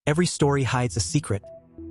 Every story hides a secret.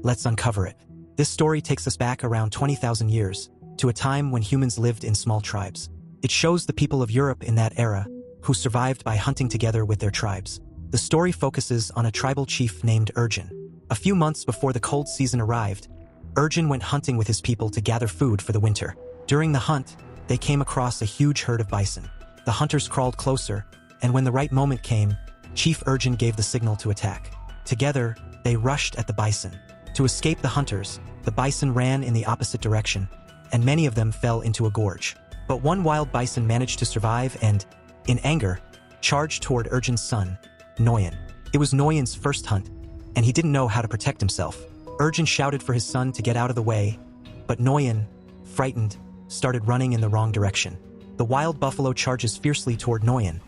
Let's uncover it. This story takes us back around 20,000 years, to a time when humans lived in small tribes. It shows the people of Europe in that era, who survived by hunting together with their tribes. The story focuses on a tribal chief named Urgen. A few months before the cold season arrived, Urgen went hunting with his people to gather food for the winter. During the hunt, they came across a huge herd of bison. The hunters crawled closer, and when the right moment came, Chief Urgen gave the signal to attack. Together, they rushed at the bison. To escape the hunters, the bison ran in the opposite direction, and many of them fell into a gorge. But one wild bison managed to survive and, in anger, charged toward Urgen's son, Noyan. It was Noyan's first hunt, and he didn't know how to protect himself. Urgen shouted for his son to get out of the way, but Noyan, frightened, started running in the wrong direction. The wild buffalo charges fiercely toward Noyan,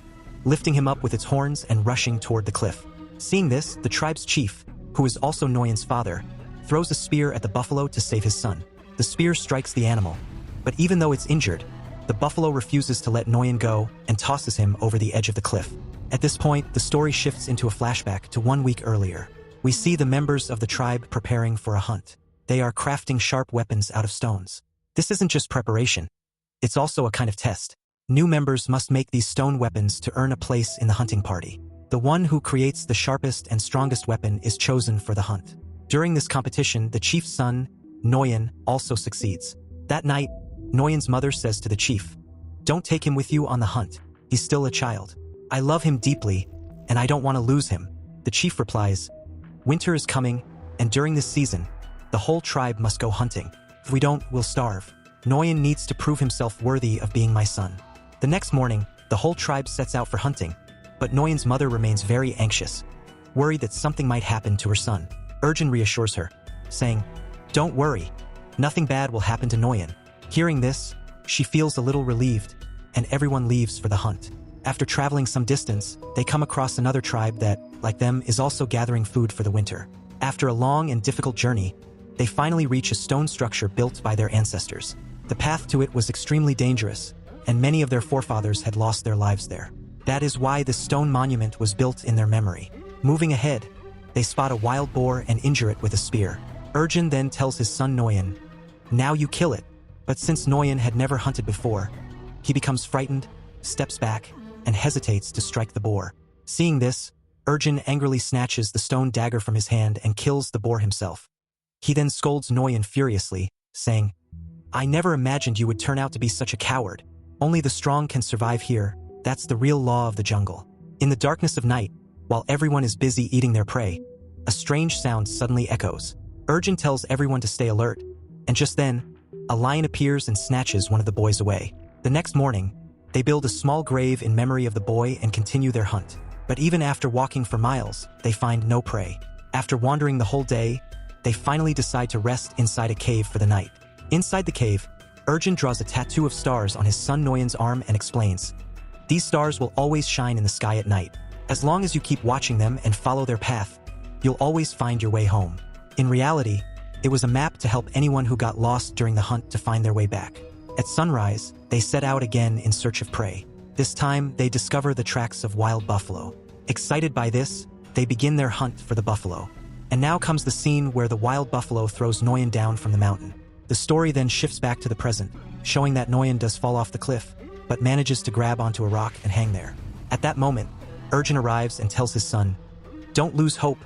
lifting him up with its horns and rushing toward the cliff. Seeing this, the tribe's chief, who is also Noyan's father, throws a spear at the buffalo to save his son. The spear strikes the animal, but even though it's injured, the buffalo refuses to let Noyan go and tosses him over the edge of the cliff. At this point, the story shifts into a flashback to 1 week earlier. We see the members of the tribe preparing for a hunt. They are crafting sharp weapons out of stones. This isn't just preparation. It's also a kind of test. New members must make these stone weapons to earn a place in the hunting party. The one who creates the sharpest and strongest weapon is chosen for the hunt. During this competition, the chief's son, Noyan, also succeeds. That night, Noyan's mother says to the chief, "Don't take him with you on the hunt. He's still a child. I love him deeply, and I don't want to lose him." The chief replies, "Winter is coming, and during this season, the whole tribe must go hunting. If we don't, we'll starve. Noyan needs to prove himself worthy of being my son." The next morning, the whole tribe sets out for hunting, but Noyan's mother remains very anxious, worried that something might happen to her son. Urgen reassures her, saying, "Don't worry, nothing bad will happen to Noyan." Hearing this, she feels a little relieved, and everyone leaves for the hunt. After traveling some distance, they come across another tribe that, like them, is also gathering food for the winter. After a long and difficult journey, they finally reach a stone structure built by their ancestors. The path to it was extremely dangerous, and many of their forefathers had lost their lives there. That is why this stone monument was built in their memory. Moving ahead, they spot a wild boar and injure it with a spear. Urgen then tells his son Noyan, "Now you kill it." But since Noyan had never hunted before, he becomes frightened, steps back, and hesitates to strike the boar. Seeing this, Urgen angrily snatches the stone dagger from his hand and kills the boar himself. He then scolds Noyan furiously, saying, "I never imagined you would turn out to be such a coward. Only the strong can survive here. That's the real law of the jungle." In the darkness of night, while everyone is busy eating their prey, a strange sound suddenly echoes. Urgen tells everyone to stay alert, and just then, a lion appears and snatches one of the boys away. The next morning, they build a small grave in memory of the boy and continue their hunt. But even after walking for miles, they find no prey. After wandering the whole day, they finally decide to rest inside a cave for the night. Inside the cave, Urgen draws a tattoo of stars on his son Noyan's arm and explains, "These stars will always shine in the sky at night. As long as you keep watching them and follow their path, you'll always find your way home." In reality, it was a map to help anyone who got lost during the hunt to find their way back. At sunrise, they set out again in search of prey. This time, they discover the tracks of wild buffalo. Excited by this, they begin their hunt for the buffalo. And now comes the scene where the wild buffalo throws Noyan down from the mountain. The story then shifts back to the present, showing that Noyan does fall off the cliff, but manages to grab onto a rock and hang there. At that moment, Urgen arrives and tells his son, "Don't lose hope,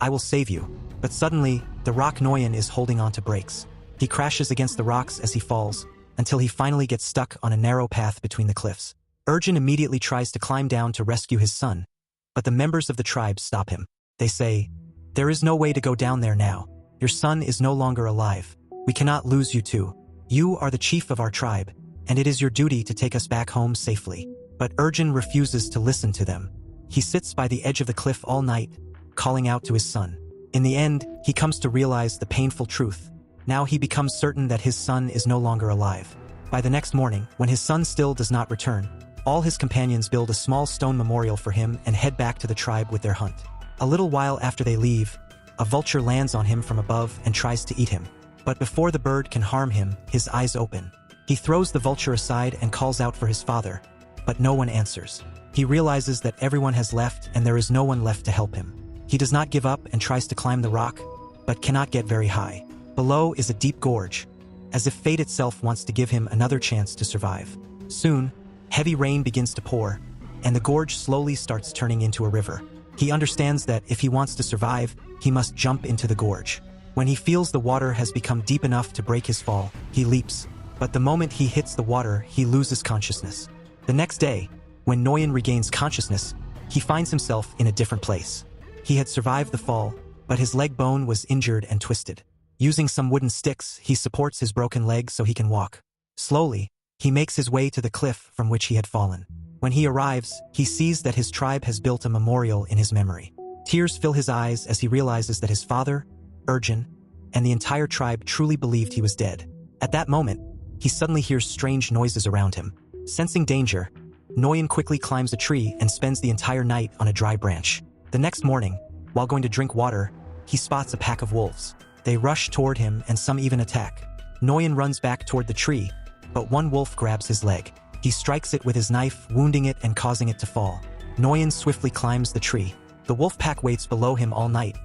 I will save you." But suddenly, the rock Noyan is holding onto breaks. He crashes against the rocks as he falls, until he finally gets stuck on a narrow path between the cliffs. Urgen immediately tries to climb down to rescue his son, but the members of the tribe stop him. They say, "There is no way to go down there now. Your son is no longer alive. We cannot lose you too. You are the chief of our tribe, and it is your duty to take us back home safely." But Urgen refuses to listen to them. He sits by the edge of the cliff all night, calling out to his son. In the end, he comes to realize the painful truth. Now he becomes certain that his son is no longer alive. By the next morning, when his son still does not return, all his companions build a small stone memorial for him and head back to the tribe with their hunt. A little while after they leave, a vulture lands on him from above and tries to eat him. But before the bird can harm him, his eyes open. He throws the vulture aside and calls out for his father, but no one answers. He realizes that everyone has left and there is no one left to help him. He does not give up and tries to climb the rock, but cannot get very high. Below is a deep gorge, as if fate itself wants to give him another chance to survive. Soon, heavy rain begins to pour, and the gorge slowly starts turning into a river. He understands that if he wants to survive, he must jump into the gorge. When he feels the water has become deep enough to break his fall, he leaps. But the moment he hits the water, he loses consciousness. The next day, when Nguyen regains consciousness, he finds himself in a different place. He had survived the fall, but his leg bone was injured and twisted. Using some wooden sticks, he supports his broken leg so he can walk. Slowly, he makes his way to the cliff from which he had fallen. When he arrives, he sees that his tribe has built a memorial in his memory. Tears fill his eyes as he realizes that his father, Urgin, and the entire tribe truly believed he was dead. At that moment, he suddenly hears strange noises around him. Sensing danger, Nguyen quickly climbs a tree and spends the entire night on a dry branch. The next morning, while going to drink water, he spots a pack of wolves. They rush toward him and some even attack. Nguyen runs back toward the tree, but one wolf grabs his leg. He strikes it with his knife, wounding it and causing it to fall. Nguyen swiftly climbs the tree. The wolf pack waits below him all night,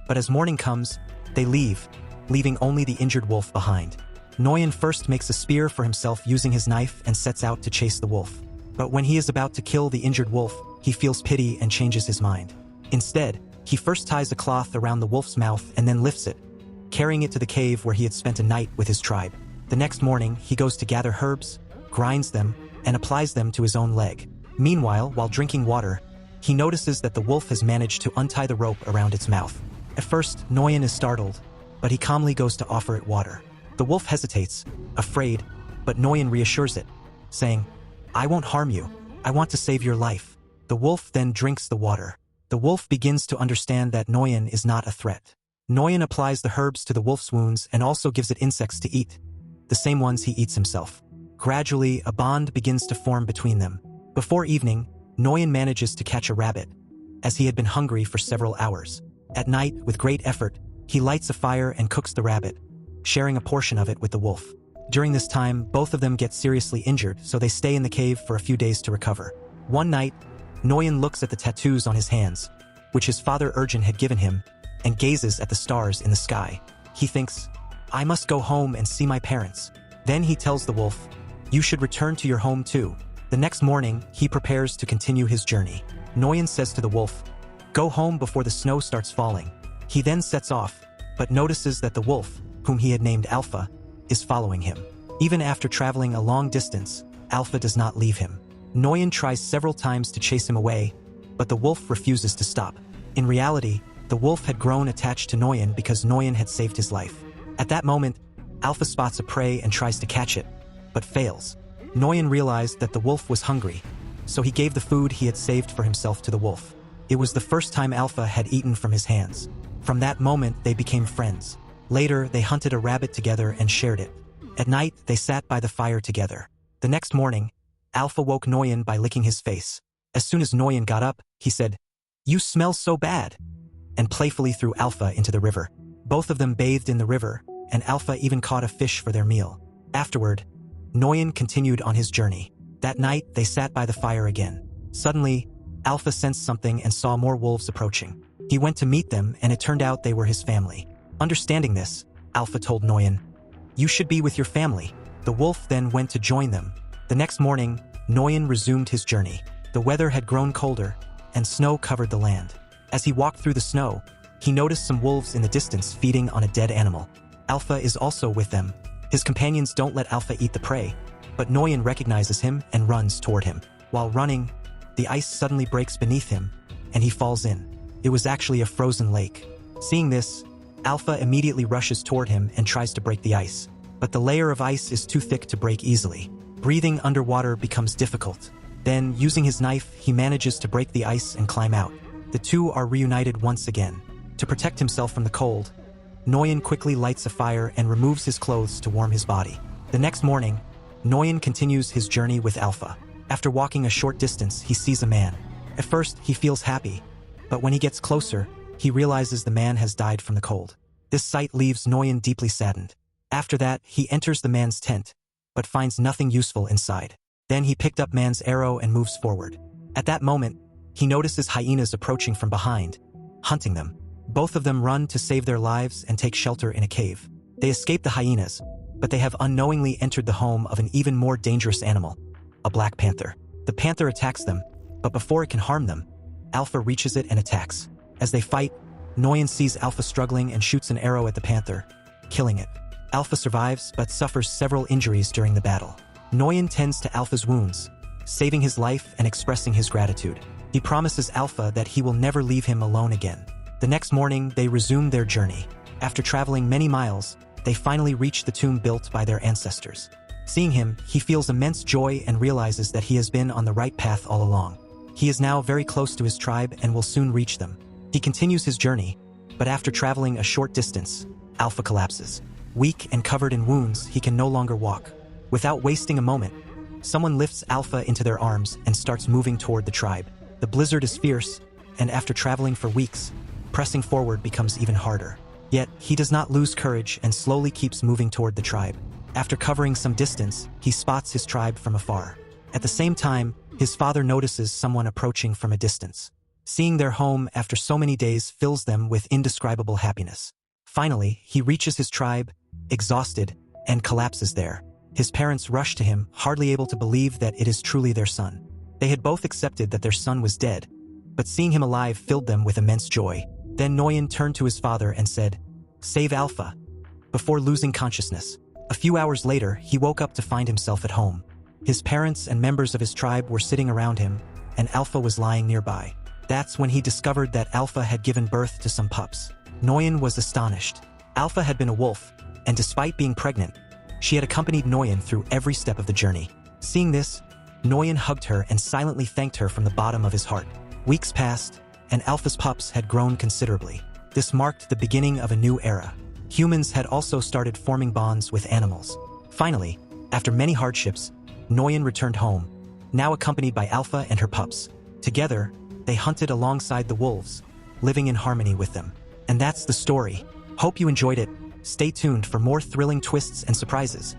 but as morning comes, they leave, leaving only the injured wolf behind. Nguyen first makes a spear for himself using his knife and sets out to chase the wolf. But when he is about to kill the injured wolf, he feels pity and changes his mind. Instead, he first ties a cloth around the wolf's mouth and then lifts it, carrying it to the cave where he had spent a night with his tribe. The next morning, he goes to gather herbs, grinds them, and applies them to his own leg. Meanwhile, while drinking water, he notices that the wolf has managed to untie the rope around its mouth. At first, Nguyen is startled, but he calmly goes to offer it water. The wolf hesitates, afraid, but Nguyen reassures it, saying, "I won't harm you. I want to save your life." The wolf then drinks the water. The wolf begins to understand that Nguyen is not a threat. Nguyen applies the herbs to the wolf's wounds and also gives it insects to eat, the same ones he eats himself. Gradually, a bond begins to form between them. Before evening, Nguyen manages to catch a rabbit, as he had been hungry for several hours. At night, with great effort, he lights a fire and cooks the rabbit, sharing a portion of it with the wolf. During this time, both of them get seriously injured, so they stay in the cave for a few days to recover. One night, Nguyen looks at the tattoos on his hands, which his father Urgin had given him, and gazes at the stars in the sky. He thinks, "I must go home and see my parents." Then he tells the wolf, "You should return to your home too." The next morning, he prepares to continue his journey. Nguyen says to the wolf, "Go home before the snow starts falling." He then sets off, but notices that the wolf, whom he had named Alpha, is following him. Even after traveling a long distance, Alpha does not leave him. Nguyen tries several times to chase him away, but the wolf refuses to stop. In reality, the wolf had grown attached to Nguyen because Nguyen had saved his life. At that moment, Alpha spots a prey and tries to catch it, but fails. Nguyen realized that the wolf was hungry, so he gave the food he had saved for himself to the wolf. It was the first time Alpha had eaten from his hands. From that moment, they became friends. Later, they hunted a rabbit together and shared it. At night, they sat by the fire together. The next morning, Alpha woke Nguyen by licking his face. As soon as Nguyen got up, he said, "You smell so bad," and playfully threw Alpha into the river. Both of them bathed in the river, and Alpha even caught a fish for their meal. Afterward, Nguyen continued on his journey. That night, they sat by the fire again. Suddenly, Alpha sensed something and saw more wolves approaching. He went to meet them, and it turned out they were his family. Understanding this, Alpha told Nguyen, "You should be with your family." The wolf then went to join them. The next morning, Nguyen resumed his journey. The weather had grown colder, and snow covered the land. As he walked through the snow, he noticed some wolves in the distance feeding on a dead animal. Alpha is also with them. His companions don't let Alpha eat the prey, but Nguyen recognizes him and runs toward him. While running, the ice suddenly breaks beneath him, and he falls in. It was actually a frozen lake. Seeing this, Alpha immediately rushes toward him and tries to break the ice. But the layer of ice is too thick to break easily. Breathing underwater becomes difficult. Then, using his knife, he manages to break the ice and climb out. The two are reunited once again. To protect himself from the cold, Nguyen quickly lights a fire and removes his clothes to warm his body. The next morning, Nguyen continues his journey with Alpha. After walking a short distance, he sees a man. At first, he feels happy, but when he gets closer, he realizes the man has died from the cold. This sight leaves Nguyen deeply saddened. After that, he enters the man's tent, but finds nothing useful inside. Then he picked up man's arrow and moves forward. At that moment, he notices hyenas approaching from behind, hunting them. Both of them run to save their lives and take shelter in a cave. They escape the hyenas, but they have unknowingly entered the home of an even more dangerous animal, a black panther. The panther attacks them, but before it can harm them, Alpha reaches it and attacks. As they fight, Nguyen sees Alpha struggling and shoots an arrow at the panther, killing it. Alpha survives but suffers several injuries during the battle. Nguyen tends to Alpha's wounds, saving his life and expressing his gratitude. He promises Alpha that he will never leave him alone again. The next morning, they resume their journey. After traveling many miles, they finally reach the tomb built by their ancestors. Seeing him, he feels immense joy and realizes that he has been on the right path all along. He is now very close to his tribe and will soon reach them. He continues his journey, but after traveling a short distance, Alpha collapses. Weak and covered in wounds, he can no longer walk. Without wasting a moment, someone lifts Alpha into their arms and starts moving toward the tribe. The blizzard is fierce, and after traveling for weeks, pressing forward becomes even harder. Yet, he does not lose courage and slowly keeps moving toward the tribe. After covering some distance, he spots his tribe from afar. At the same time, his father notices someone approaching from a distance. Seeing their home after so many days fills them with indescribable happiness. Finally, he reaches his tribe, exhausted, and collapses there. His parents rush to him, hardly able to believe that it is truly their son. They had both accepted that their son was dead, but seeing him alive filled them with immense joy. Then Nguyen turned to his father and said, "Save Alpha," before losing consciousness. A few hours later, he woke up to find himself at home. His parents and members of his tribe were sitting around him, and Alpha was lying nearby. That's when he discovered that Alpha had given birth to some pups. Nguyen was astonished. Alpha had been a wolf, and despite being pregnant, she had accompanied Nguyen through every step of the journey. Seeing this, Nguyen hugged her and silently thanked her from the bottom of his heart. Weeks passed, and Alpha's pups had grown considerably. This marked the beginning of a new era. Humans had also started forming bonds with animals. Finally, after many hardships, Nguyen returned home, now accompanied by Alpha and her pups. Together, they hunted alongside the wolves, living in harmony with them. And that's the story. Hope you enjoyed it. Stay tuned for more thrilling twists and surprises.